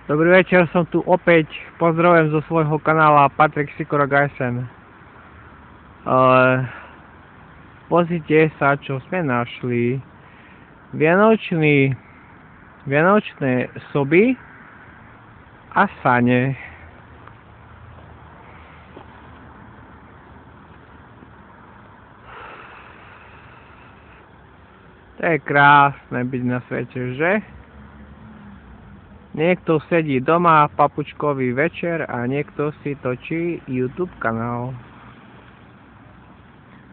Dobrý večer, som tu opäť. Pozdravujem zo svojho kanála Patrik Sikora Gajsen. Pozrite sa, čo sme našli. Vianočné soby a sane. To je krásne byť na svete, že? Niekto sedí doma, papučkový večer a niekto si točí YouTube kanál.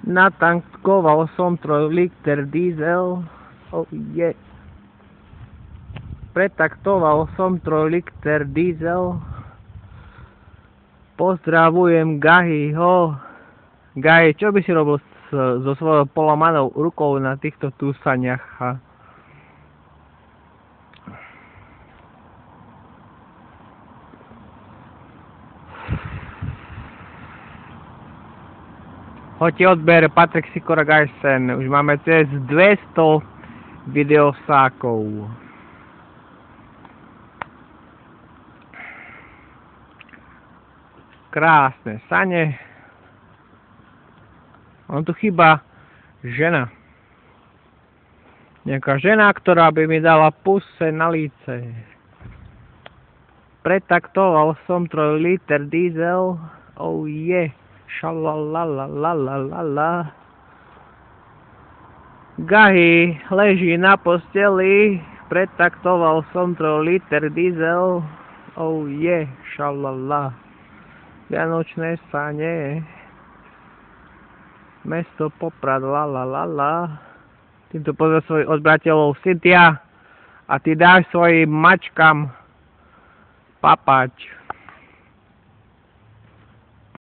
Natankoval som 3 liter diesel. Oh yeah. Pretaktoval som 3 liter diesel. Pozdravujem Gahiho. Gahi, čo by si robil so svojou polamanou rukou na týchto túsaniach? Hoďte odber Patrik Sikora Gajsen. Už máme cez 200 videosákov. Krásne sane. On tu chýba žena. Nejaká žena, ktorá by mi dala puse na líce. Pretaktoval som 3 liter diesel. Oh yeah. Šalalalalala. Gahi leží na posteli. Pretaktoval som 3 liter diesel. Oh yeah, šalala. Vianočné sane. Mesto Poprad, lalalala. Týmto pozdrav svojich odberateľov Cynthia. A ty dáš svojim mačkám papať.